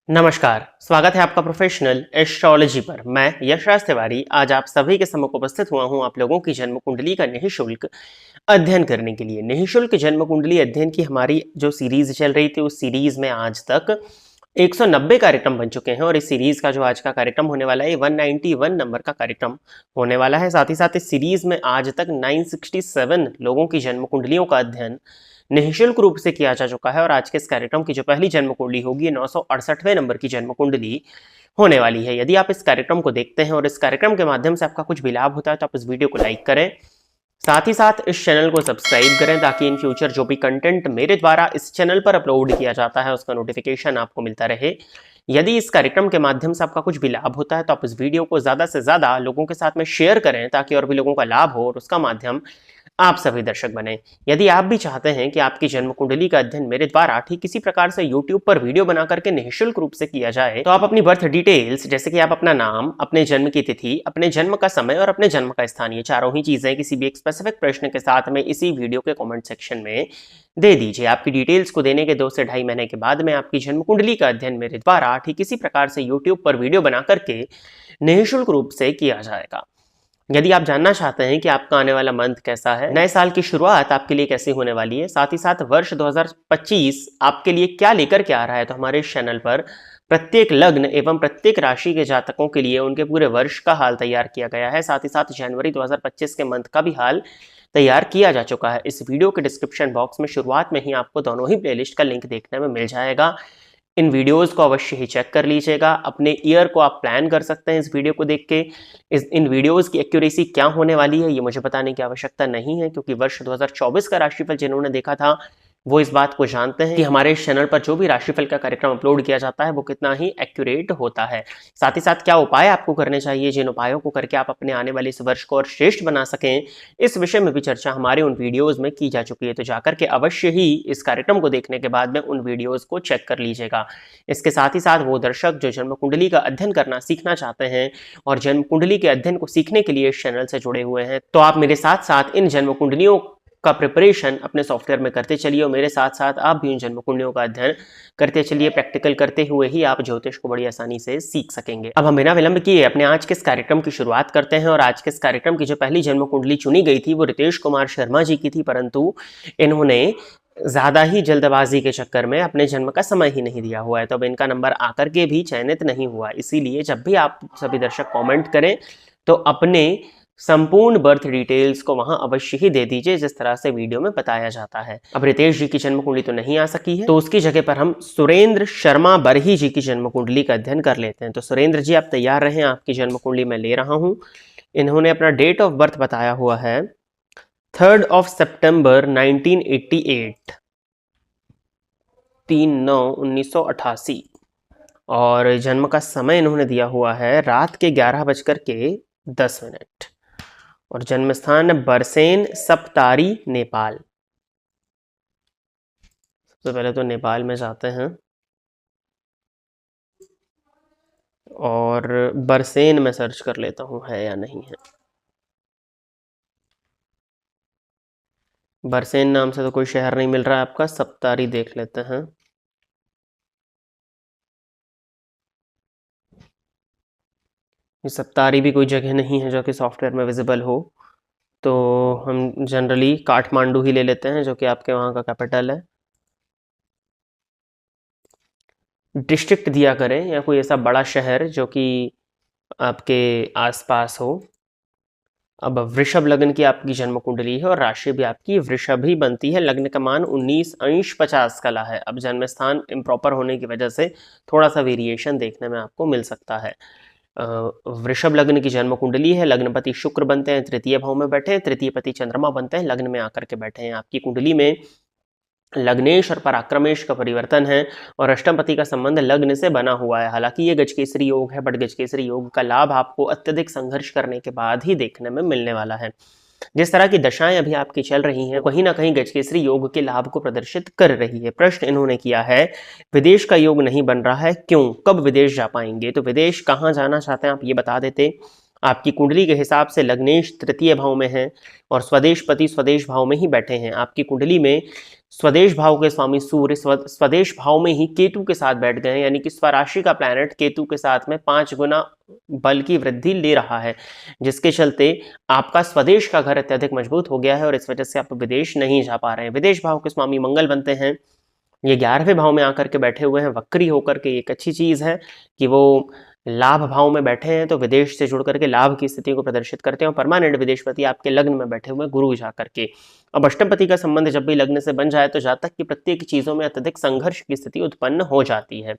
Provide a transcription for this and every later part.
नमस्कार, स्वागत है आपका प्रोफेशनल एस्ट्रोलॉजी पर। मैं यशराज तिवारी आज आप सभी के सम्मुख उपस्थित हुआ हूं आप लोगों की जन्म कुंडली का निःशुल्क अध्ययन करने के लिए। निःशुल्क जन्म कुंडली अध्ययन की हमारी जो सीरीज चल रही थी उस सीरीज में आज तक 190 कार्यक्रम बन चुके हैं और इस सीरीज का जो आज का कार्यक्रम होने वाला है 191 नंबर का कार्यक्रम होने वाला है। साथ ही साथ इस सीरीज में आज तक 967 लोगों की जन्म कुंडलियों का अध्ययन निःशुल्क रूप से किया जा चुका है और आज के इस कार्यक्रम की जो पहली जन्म कुंडली होगी 968वें नंबर की जन्म कुंडली होने वाली है। यदि आप इस कार्यक्रम को देखते हैं और इस कार्यक्रम के माध्यम से आपका कुछ भी लाभ होता है तो आप इस वीडियो को लाइक करें, साथ ही साथ इस चैनल को सब्सक्राइब करें ताकि इन फ्यूचर जो भी कंटेंट मेरे द्वारा इस चैनल पर अपलोड किया जाता है उसका नोटिफिकेशन आपको मिलता रहे। यदि इस कार्यक्रम के माध्यम से आपका कुछ भी लाभ होता है तो आप इस वीडियो को ज़्यादा से ज़्यादा लोगों के साथ में शेयर करें ताकि और भी लोगों का लाभ हो और उसका माध्यम आप सभी दर्शक बने। यदि आप भी चाहते हैं कि आपकी जन्म कुंडली का अध्ययन मेरे द्वारा ठीक इसी प्रकार से YouTube पर वीडियो बना करके निःशुल्क रूप से किया जाए तो आप अपनी बर्थ डिटेल्स जैसे कि आप अपना नाम, अपने जन्म की तिथि, अपने जन्म का समय और अपने जन्म का स्थान, ये चारों ही चीजें किसी भी एक स्पेसिफिक प्रश्न के साथ में इसी वीडियो के कमेंट सेक्शन में दे दीजिए। आपकी डिटेल्स को देने के 2 से ढाई महीने के बाद में आपकी जन्म कुंडली का अध्ययन मेरे द्वारा ठीक इसी प्रकार से YouTube पर वीडियो बना करके निःशुल्क रूप से किया जाएगा। यदि आप जानना चाहते हैं कि आपका आने वाला मंथ कैसा है, नए साल की शुरुआत आपके लिए कैसी होने वाली है, साथ ही साथ वर्ष 2025 आपके लिए क्या लेकर के आ रहा है, तो हमारे इस चैनल पर प्रत्येक लग्न एवं प्रत्येक राशि के जातकों के लिए उनके पूरे वर्ष का हाल तैयार किया गया है। साथ ही साथ जनवरी 2025 के मंथ का भी हाल तैयार किया जा चुका है। इस वीडियो के डिस्क्रिप्शन बॉक्स में शुरुआत में ही आपको दोनों ही प्लेलिस्ट का लिंक देखने में मिल जाएगा। इन वीडियोस को अवश्य ही चेक कर लीजिएगा। अपने ईयर को आप प्लान कर सकते हैं इस वीडियो को देख के। इन वीडियोस की एक्यूरेसी क्या होने वाली है ये मुझे बताने की आवश्यकता नहीं है, क्योंकि वर्ष 2024 का राशिफल जिन्होंने देखा था वो इस बात को जानते हैं कि हमारे इस चैनल पर जो भी राशिफल का कार्यक्रम अपलोड किया जाता है वो कितना ही एक्यूरेट होता है। साथ ही साथ क्या उपाय आपको करने चाहिए, जिन उपायों को करके आप अपने आने वाले इस वर्ष को और श्रेष्ठ बना सकें, इस विषय में भी चर्चा हमारे उन वीडियोज में की जा चुकी है। तो जाकर के अवश्य ही इस कार्यक्रम को देखने के बाद में उन वीडियोज को चेक कर लीजिएगा। इसके साथ ही साथ वो दर्शक जो जन्म कुंडली का अध्ययन करना सीखना चाहते हैं और जन्म कुंडली के अध्ययन को सीखने के लिए इस चैनल से जुड़े हुए हैं, तो आप मेरे साथ साथ इन जन्म कुंडलियों का प्रिपरेशन अपने सॉफ्टवेयर में करते चलिए और मेरे साथ साथ आप भी इन जन्म कुंडलियों का अध्ययन करते चलिए। प्रैक्टिकल करते हुए ही आप ज्योतिष को बड़ी आसानी से सीख सकेंगे। अब हम बिना विलंब किए अपने आज के इस कार्यक्रम की शुरुआत करते हैं और आज के इस कार्यक्रम की जो पहली जन्म कुंडली चुनी गई थी वो रितेश कुमार शर्मा जी की थी, परंतु इन्होंने ज्यादा ही जल्दबाजी के चक्कर में अपने जन्म का समय ही नहीं दिया हुआ है, तो अब इनका नंबर आकर के भी चयनित नहीं हुआ। इसीलिए जब भी आप सभी दर्शक कमेंट करें तो अपने संपूर्ण बर्थ डिटेल्स को वहां अवश्य ही दे दीजिए जिस तरह से वीडियो में बताया जाता है। अब रितेश जी की जन्म कुंडली तो नहीं आ सकी है, तो उसकी जगह पर हम सुरेंद्र शर्मा बरही जी की जन्म कुंडली का अध्ययन कर लेते हैं। तो सुरेंद्र जी आप तैयार रहें, आपकी जन्म कुंडली मैं ले रहा हूं। इन्होंने अपना डेट ऑफ बर्थ बताया हुआ है 3 सितंबर 1988, 3/9/1988 और जन्म का समय इन्होंने दिया हुआ है रात के 11:10 और जन्म स्थान बरसेन सप्तारी नेपाल। सबसे पहले तो नेपाल में जाते हैं और बरसेन में सर्च कर लेता हूं है या नहीं है। बरसेन नाम से तो कोई शहर नहीं मिल रहा है आपका, सप्तारी देख लेते हैं। ये सप्तारी भी कोई जगह नहीं है जो कि सॉफ्टवेयर में विजिबल हो, तो हम जनरली काठमांडू ही ले लेते हैं जो कि आपके वहाँ का कैपिटल है। डिस्ट्रिक्ट दिया करें या कोई ऐसा बड़ा शहर जो कि आपके आसपास हो। अब वृषभ लग्न की आपकी जन्म कुंडली है और राशि भी आपकी वृषभ ही बनती है। लग्न का मान 19 अंश 50 कला है। अब जन्म स्थान इम्प्रॉपर होने की वजह से थोड़ा सा वेरिएशन देखने में आपको मिल सकता है। वृषभ लग्न की जन्म कुंडली है। लग्नपति शुक्र बनते हैं, तृतीय भाव में बैठे हैं, तृतीय पति चंद्रमा बनते हैं, लग्न में आकर के बैठे हैं। आपकी कुंडली में लग्नेश और पराक्रमेश का परिवर्तन है और अष्टमपति का संबंध लग्न से बना हुआ है। हालांकि ये गजकेसरी योग है, बट गजकेसरी योग का लाभ आपको अत्यधिक संघर्ष करने के बाद ही देखने में मिलने वाला है। जिस तरह की दशाएं अभी आपकी चल रही हैं कहीं ना कहीं गजकेसरी योग के लाभ को प्रदर्शित कर रही है। प्रश्न इन्होंने किया है विदेश का योग नहीं बन रहा है, क्यों, कब विदेश जा पाएंगे? तो विदेश कहाँ जाना चाहते हैं आप ये बता देते। आपकी कुंडली के हिसाब से लग्नेश तृतीय भाव में है और स्वदेशपति स्वदेश भाव में ही बैठे हैं। आपकी कुंडली में स्वदेश भाव के स्वामी सूर्य स्वदेश भाव में ही केतु के साथ बैठ गए हैं, यानी कि स्वराशि का प्लैनेट केतु के साथ में 5 गुना बल की वृद्धि ले रहा है, जिसके चलते आपका स्वदेश का घर अत्यधिक मजबूत हो गया है और इस वजह से आप विदेश नहीं जा पा रहे हैं। विदेश भाव के स्वामी मंगल बनते हैं, ये 11वें भाव में आकर के बैठे हुए हैं वक्री होकर के। एक अच्छी चीज है कि वो लाभ भाव में बैठे हैं, तो विदेश से जुड़ करके लाभ की स्थिति को प्रदर्शित करते हैं। और परमानेंट विदेशपति आपके लग्न में बैठे हुए गुरु जा करके। अब अष्टमपति का संबंध जब भी लग्न से बन जाए तो जातक की प्रत्येक चीजों में अत्यधिक संघर्ष की स्थिति उत्पन्न हो जाती है।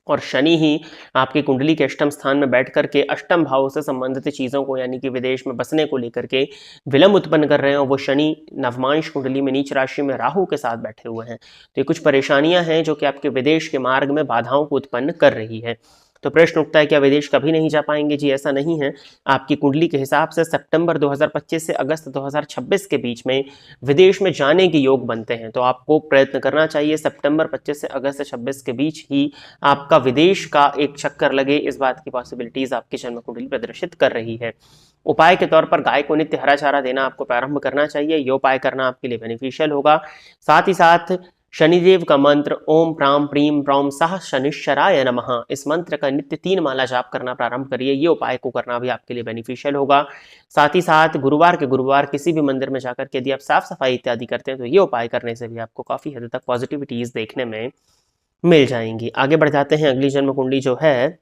और शनि ही आपकी कुंडली के अष्टम स्थान में बैठ करके अष्टम भाव से संबंधित चीजों को, यानी कि विदेश में बसने को लेकर के विलंब उत्पन्न कर रहे हैं। और वो शनि नवमांश कुंडली में नीच राशि में राहु के साथ बैठे हुए हैं। तो ये कुछ परेशानियां हैं जो कि आपके विदेश के मार्ग में बाधाओं को उत्पन्न कर रही है। तो प्रश्न उठता है, क्या विदेश कभी नहीं जा पाएंगे? जी ऐसा नहीं है। आपकी कुंडली के हिसाब से सितंबर 2025 से अगस्त 2026 के बीच में विदेश में जाने के योग बनते हैं, तो आपको प्रयत्न करना चाहिए सितंबर 25 से अगस्त 26 के बीच ही आपका विदेश का एक चक्कर लगे। इस बात की पॉसिबिलिटीज आपकी जन्म कुंडली प्रदर्शित कर रही है। उपाय के तौर पर गाय को नित्य हरा चारा देना आपको प्रारंभ करना चाहिए। ये उपाय करना आपके लिए बेनिफिशियल होगा। साथ ही साथ शनिदेव का मंत्र ओम प्राम प्रीम प्रौम सह शनिश्चराय नमः, इस मंत्र का नित्य 3 माला जाप करना प्रारंभ करिए। ये उपाय को करना भी आपके लिए बेनिफिशियल होगा। साथ ही साथ गुरुवार के गुरुवार किसी भी मंदिर में जाकर के यदि आप साफ सफाई इत्यादि करते हैं तो ये उपाय करने से भी आपको काफी हद तक पॉजिटिविटीज देखने में मिल जाएंगी। आगे बढ़ जाते हैं। अगली जन्म कुंडली जो है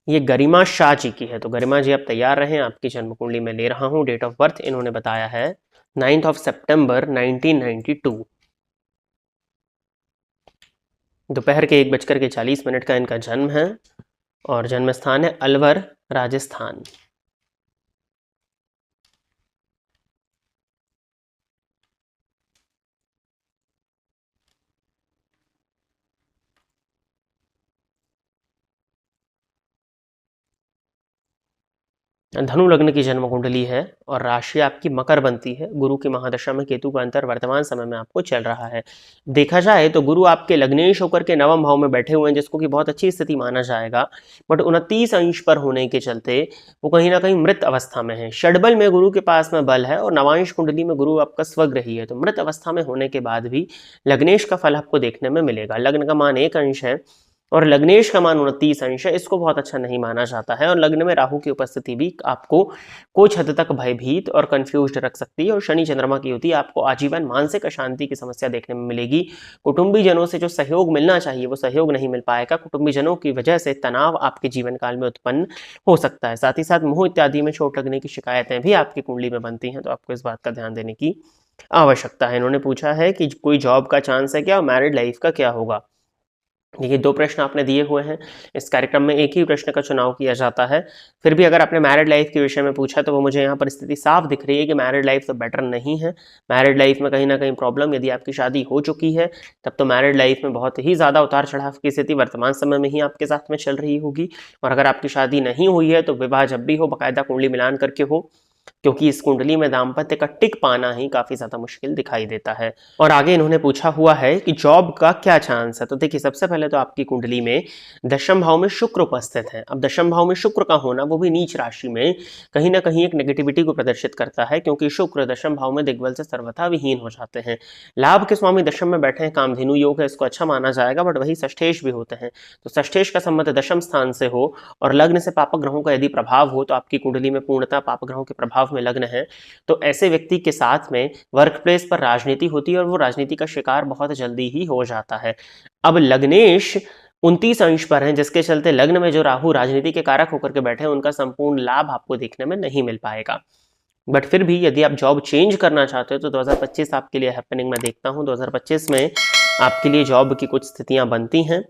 ये गरिमा शाह जी की है। तो गरिमा जी आप तैयार रहें, आपकी जन्म कुंडली में ले रहा हूं। डेट ऑफ बर्थ इन्होंने बताया है 9 सितंबर 1992, दोपहर के 1:40 का इनका जन्म है और जन्म स्थान है अलवर, राजस्थान। धनु लग्न की जन्म कुंडली है और राशि आपकी मकर बनती है। गुरु की महादशा में केतु का अंतर वर्तमान समय में आपको चल रहा है। देखा जाए तो गुरु आपके लग्नेश होकर के 9वें भाव में बैठे हुए हैं, जिसको कि बहुत अच्छी स्थिति माना जाएगा, बट 29 अंश पर होने के चलते वो कहीं ना कहीं मृत अवस्था में है। षडबल में गुरु के पास में बल है और नवांश कुंडली में गुरु आपका स्वग्रही है, तो मृत अवस्था में होने के बाद भी लग्नेश का फल आपको देखने में मिलेगा। लग्न का मान 1 अंश है और लग्नेश का मान 29 अंश है, इसको बहुत अच्छा नहीं माना जाता है। और लग्न में राहु की उपस्थिति भी आपको कुछ हद तक भयभीत और कंफ्यूज्ड रख सकती है। और शनि चंद्रमा की युति आपको आजीवन मानसिक अशांति की समस्या देखने में मिलेगी। कुटुंबी जनों से जो सहयोग मिलना चाहिए वो सहयोग नहीं मिल पाएगा। कुटुंबी जनों की वजह से तनाव आपके जीवन काल में उत्पन्न हो सकता है। साथ ही साथ मुंह इत्यादि में चोट लगने की शिकायतें भी आपकी कुंडली में बनती हैं, तो आपको इस बात का ध्यान देने की आवश्यकता है। इन्होंने पूछा है कि कोई जॉब का चांस है क्या और मैरिड लाइफ का क्या होगा। देखिए 2 प्रश्न आपने दिए हुए हैं। इस कार्यक्रम में एक ही प्रश्न का चुनाव किया जाता है। फिर भी अगर आपने मैरिड लाइफ के विषय में पूछा तो वो मुझे यहाँ पर स्थिति साफ दिख रही है कि मैरिड लाइफ तो बेटर नहीं है। मैरिड लाइफ में कहीं ना कहीं प्रॉब्लम, यदि आपकी शादी हो चुकी है तब तो मैरिड लाइफ में बहुत ही ज़्यादा उतार चढ़ाव की स्थिति वर्तमान समय में ही आपके साथ में चल रही होगी। और अगर आपकी शादी नहीं हुई है तो विवाह जब भी हो बाकायदा कुंडली मिलान करके हो, क्योंकि इस कुंडली में दाम्पत्य का टिक पाना ही काफी ज्यादा मुश्किल दिखाई देता है। और आगे इन्होंने पूछा हुआ है कि जॉब का क्या चांस है। तो देखिए सबसे पहले तो आपकी कुंडली में दशम भाव में शुक्र उपस्थित है। अब दशम भाव में शुक्र का होना, वो भी नीच राशि में, कहीं ना कहीं एक नेगेटिविटी को प्रदर्शित करता है, क्योंकि शुक्र दशम भाव में दिग्बल से सर्वथा विहीन हो जाते हैं। लाभ के स्वामी दशम में बैठे हैं, कामधेनु योग है, इसको अच्छा माना जाएगा, बट वही षष्ठेश भी होते हैं। तो षष्ठेश का संबंध दशम स्थान से हो और लग्न से पापक ग्रहों का यदि प्रभाव हो, तो आपकी कुंडली में पूर्णतः पापक ग्रहों के प्रभाव में लग्न है, तो ऐसे व्यक्ति के साथ में वर्क प्लेस पर राजनीति होती है और वो राजनीति का शिकार बहुत जल्दी ही हो जाता है। अब लग्नेश 29 अंश पर हैं, जिसके चलते लग्न में जो राहु राजनीति के कारक होकर के बैठे हैं, उनका संपूर्ण लाभ आपको देखने में नहीं मिल पाएगा। बट फिर भी यदि आप जॉब चेंज करना चाहते हो तो 2025 आपके लिए हैपनिंग में देखता हूं। 2025 में आपके लिए जॉब की कुछ स्थितियां बनती हैं।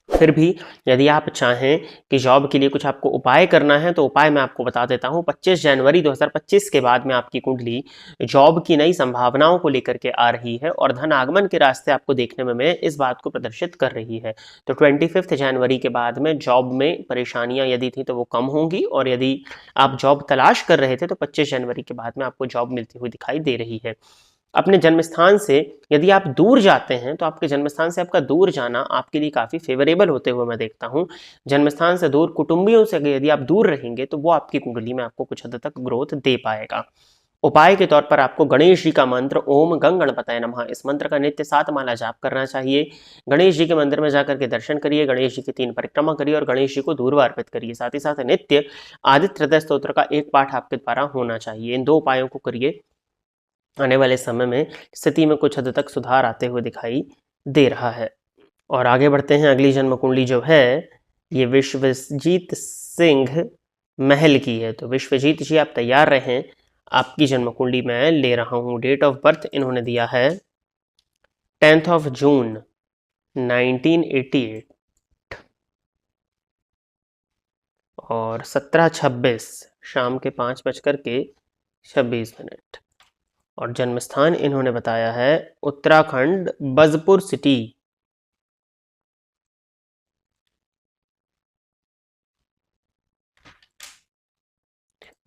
फिर भी यदि आप चाहें कि जॉब के लिए कुछ आपको उपाय करना है तो उपाय मैं आपको बता देता हूं। 25 जनवरी 2025 के बाद में आपकी कुंडली जॉब की नई संभावनाओं को लेकर के आ रही है और धन आगमन के रास्ते आपको देखने में इस बात को प्रदर्शित कर रही है। तो 25 जनवरी के बाद में जॉब में परेशानियां यदि थी तो वो कम होंगी, और यदि आप जॉब तलाश कर रहे थे तो 25 जनवरी के बाद में आपको जॉब मिलती हुई दिखाई दे रही है। अपने जन्म स्थान से यदि आप दूर जाते हैं तो आपके जन्म स्थान से आपका दूर जाना आपके लिए काफ़ी फेवरेबल होते हुए मैं देखता हूँ। जन्म स्थान से दूर कुटुंबियों से यदि आप दूर रहेंगे तो वो आपकी कुंडली में आपको कुछ हद तक ग्रोथ दे पाएगा। उपाय के तौर पर आपको गणेश जी का मंत्र ओम गंग गणपतये नमः, इस मंत्र का नित्य 7 माला जाप करना चाहिए। गणेश जी के मंदिर में जाकर के दर्शन करिए, गणेश जी की 3 परिक्रमा करिए और गणेश जी को दूर्वा अर्पित करिए। साथ ही साथ नित्य आदित्य हृदय स्तोत्र का एक पाठ आपके द्वारा होना चाहिए। इन 2 उपायों को करिए, आने वाले समय में स्थिति में कुछ हद तक सुधार आते हुए दिखाई दे रहा है। और आगे बढ़ते हैं, अगली जन्म कुंडली जो है ये विश्वजीत सिंह महल की है। तो विश्वजीत जी आप तैयार रहें, आपकी जन्म कुंडली मैं ले रहा हूँ। डेट ऑफ बर्थ इन्होंने दिया है 10th ऑफ जून 1988 और 17:26 शाम के 5:26 और जन्म स्थान इन्होंने बताया है उत्तराखंड बजपुर सिटी।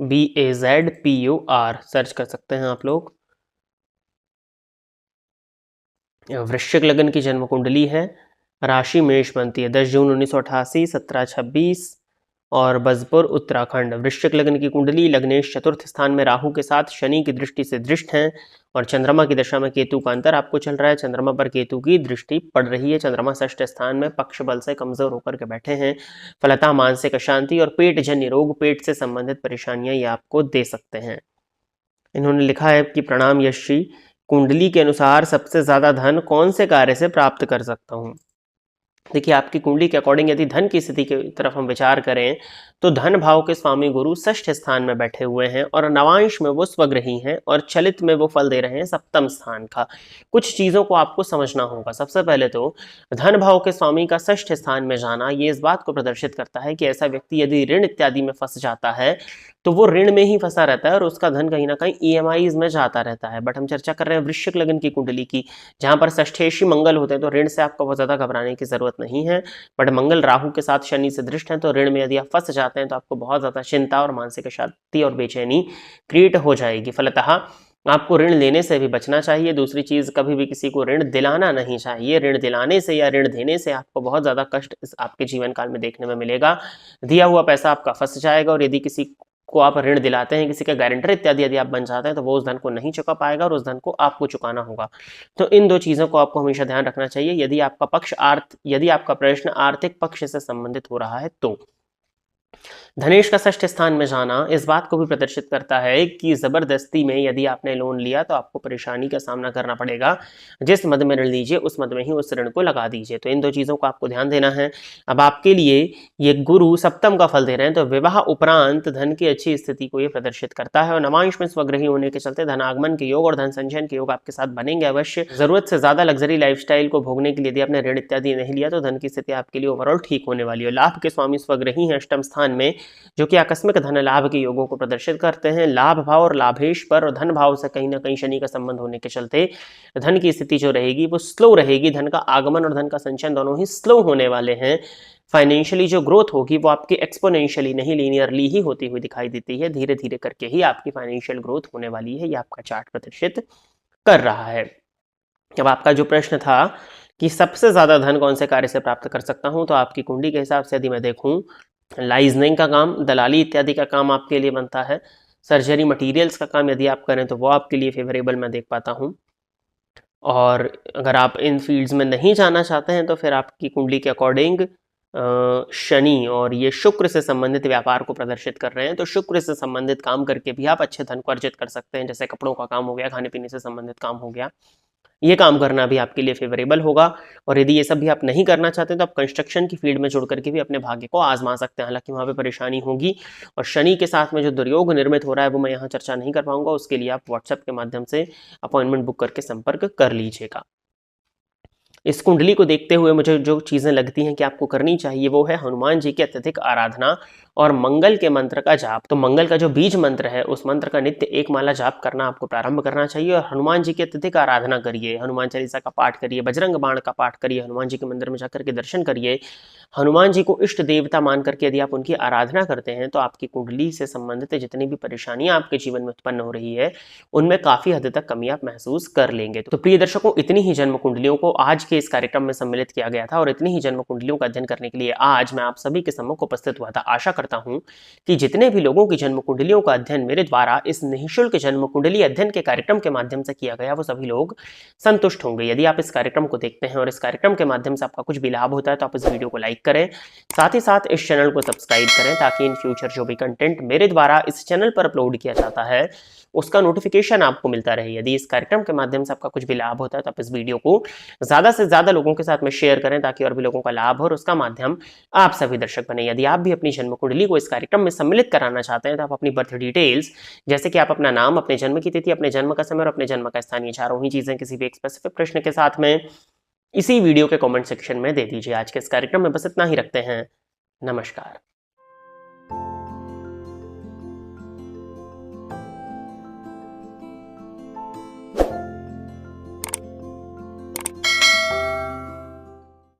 BAZPUR सर्च कर सकते हैं आप लोग। वृश्चिक लग्न की जन्म कुंडली है, राशि मेष बनती है 10 जून 1988, 17:26 और बजपुर उत्तराखंड। वृश्चिक लग्न की कुंडली, लग्नेश चतुर्थ स्थान में राहु के साथ शनि की दृष्टि से दृष्ट हैं और चंद्रमा की दशा में केतु का अंतर आपको चल रहा है। चंद्रमा पर केतु की दृष्टि पड़ रही है। चंद्रमा षष्ठ स्थान में पक्ष बल से कमजोर होकर के बैठे हैं। फलतः मानसिक अशांति और पेट जन्य रोग, पेट से संबंधित परेशानियां ये आपको दे सकते हैं। इन्होंने लिखा है कि प्रणाम यश जी, कुंडली के अनुसार सबसे ज्यादा धन कौन से कार्य से प्राप्त कर सकता हूँ। देखिए आपकी कुंडली के अकॉर्डिंग यदि धन की स्थिति की तरफ हम विचार करें तो धन भाव के स्वामी गुरु षष्ठ स्थान में बैठे हुए हैं और नवांश में वो स्वग्रही हैं और चलित में वो फल दे रहे हैं सप्तम स्थान का। कुछ चीजों को आपको समझना होगा। सबसे पहले तो धन भाव के स्वामी का षष्ठ स्थान में जाना ये इस बात को प्रदर्शित करता है कि ऐसा व्यक्ति यदि ऋण इत्यादि में फंस जाता है तो वो ऋण में ही फंसा रहता है और उसका धन कहीं ना कहीं EMIs में जाता रहता है। बट हम चर्चा कर रहे हैं वृश्चिक लग्न की कुंडली की, जहां पर षष्ठेशी मंगल होते हैं तो ऋण से आपको बहुत ज्यादा घबराने की जरूरत नहीं है। बट मंगल राहु के साथ शनि से दृष्ट है तो ऋण में यदि आप फंस जाते हैं तो आपको बहुत ज्यादा चिंता और मानसिक अशांति और बेचैनी क्रिएट हो जाएगी। फलतः आपको ऋण लेने से भी बचना चाहिए। दूसरी चीज, कभी भी किसी को ऋण दिलाना नहीं चाहिए। ऋण दिलाने से या ऋण देने से आपको बहुत ज्यादा कष्ट आपके जीवन काल में देखने में मिलेगा। दिया हुआ पैसा आपका फंस जाएगा और यदि किसी को आप ऋण दिलाते हैं, किसी का गारंटर इत्यादि यदि आप बन जाते हैं तो वो उस धन को नहीं चुका पाएगा और उस धन को आपको चुकाना होगा। तो इन 2 चीजों को आपको हमेशा ध्यान रखना चाहिए यदि आपका प्रश्न आर्थिक पक्ष से संबंधित हो रहा है तो। धनेश का षष्ठ स्थान में जाना इस बात को भी प्रदर्शित करता है कि जबरदस्ती में यदि आपने लोन लिया तो आपको परेशानी का सामना करना पड़ेगा। जिस मद में ऋण लीजिए उस मद में ही उस ऋण को लगा दीजिए। तो इन 2 चीजों को आपको ध्यान देना है। अब आपके लिए ये गुरु सप्तम का फल दे रहे हैं तो विवाह उपरांत धन की अच्छी स्थिति को ये प्रदर्शित करता है और नवांश में स्वग्रही होने के चलते धनागमन के योग और धन संचयन के योग आपके साथ बनेंगे अवश्य। जरूरत से ज्यादा लग्जरी लाइफस्टाइल को भोगने के लिए यदि आपने ऋण इत्यादि नहीं लिया तो धन की स्थिति आपके लिए ओवरऑल ठीक होने वाली है। लाभ के स्वामी स्वग्रही हैं अष्टम स्थान में, जो कि आकस्मिक धन लाभ के योगों को प्रदर्शित करते हैं। लाभ भाव और लाभेश पर और धन भाव से कहीं ना कहीं शनि का संबंध होने के चलते धन की स्थिति जो रहेगी वो स्लो रहेगी। धन का आगमन और धन का संचयन दोनों ही स्लो होने वाले हैं। फाइनेंशियली जो ग्रोथ होगी वो आपकी एक्सपोनेंशियली नहीं लीनियरली ही होती हुई दिखाई देती है। धीरे धीरे करके ही आपकी फाइनेंशियल ग्रोथ होने वाली है, ये आपका चार्ट प्रदर्शित कर रहा है। अब आपका जो प्रश्न था कि सबसे ज्यादा धन कौन से कार्य से प्राप्त कर सकता हूं, तो आपकी कुंडली के हिसाब से यदि मैं देखूं, लाइजनिंग का काम, दलाली इत्यादि का काम आपके लिए बनता है। सर्जरी मटेरियल्स का काम यदि आप करें तो वो आपके लिए फेवरेबल मैं देख पाता हूँ। और अगर आप इन फील्ड्स में नहीं जाना चाहते हैं तो फिर आपकी कुंडली के अकॉर्डिंग शनि और ये शुक्र से संबंधित व्यापार को प्रदर्शित कर रहे हैं। तो शुक्र से संबंधित काम करके भी आप अच्छे धन को अर्जित कर सकते हैं। जैसे कपड़ों का काम हो गया, खाने पीने से संबंधित काम हो गया, ये काम करना भी आपके लिए फेवरेबल होगा। और यदि ये सब भी आप नहीं करना चाहते तो आप कंस्ट्रक्शन की फील्ड में जुड़ करके भी अपने भाग्य को आजमा सकते हैं। हालांकि वहाँ पे परेशानी होगी और शनि के साथ में जो दुर्योग निर्मित हो रहा है वो मैं यहाँ चर्चा नहीं कर पाऊंगा। उसके लिए आप व्हाट्सएप के माध्यम से अपॉइंटमेंट बुक करके संपर्क कर लीजिएगा। इस कुंडली को देखते हुए मुझे जो चीज़ें लगती हैं कि आपको करनी चाहिए वो है हनुमान जी की अत्यधिक आराधना और मंगल के मंत्र का जाप, तो मंगल का जो बीज मंत्र है उस मंत्र का नित्य 1 माला जाप करना आपको प्रारंभ करना चाहिए। और हनुमान जी की अत्यधिक आराधना करिए, हनुमान चालीसा का पाठ करिए, बजरंग बाण का पाठ करिए, हनुमान जी के मंदिर में जाकर के दर्शन करिए। हनुमान जी को इष्ट देवता मान करके यदि आप उनकी आराधना करते हैं तो आपकी कुंडली से संबंधित जितनी भी परेशानियां आपके जीवन में उत्पन्न हो रही है उनमें काफी हद तक कमी आप महसूस कर लेंगे। तो प्रिय दर्शकों, इतनी ही जन्म कुंडलियों को आज के इस कार्यक्रम में सम्मिलित किया गया था और इतनी ही जन्म कुंडलियों का अध्ययन करने के लिए आज मैं आप सभी के सम्मुख उपस्थित हुआ था। आशा करता हूं कि जितने भी लोगों की जन्म कुंडलियों का अध्ययन मेरे द्वारा इस निःशुल्क जन्म कुंडली अध्ययन के कार्यक्रम के माध्यम से किया गया वो सभी लोग संतुष्ट होंगे। यदि आप इस कार्यक्रम को देखते हैं और इस कार्यक्रम के माध्यम से आपका कुछ भी लाभ होता है तो आप इस वीडियो को लाइक करें, साथ ही साथ इस चैनल को सब्सक्राइब करें ताकि इन फ्यूचर जो भी कंटेंट मेरे द्वारा इस चैनल पर अपलोड किया जाता है उसका नोटिफिकेशन आपको मिलता रहे। यदि इस कार्यक्रम के माध्यम से आपका कुछ भी लाभ होता है तो आप इस वीडियो को ज्यादा से ज्यादा लोगों के साथ में शेयर करें ताकि और भी लोगों का लाभ हो और उसका माध्यम आप सभी दर्शक बने। यदि आप भी अपनी जन्म कुंडली को इस कार्यक्रम में सम्मिलित कराना चाहते हैं तो आप अपनी बर्थ डिटेल्स जैसे कि आप अपना नाम, अपने जन्म की तिथि, अपने जन्म का समय और अपने जन्म का स्थान, ये चारों ही चीजें किसी भी एक स्पेसिफिक प्रश्न के साथ में इसी वीडियो के कमेंट सेक्शन में दे दीजिए। आज के इस कार्यक्रम में बस इतना ही रखते हैं। नमस्कार।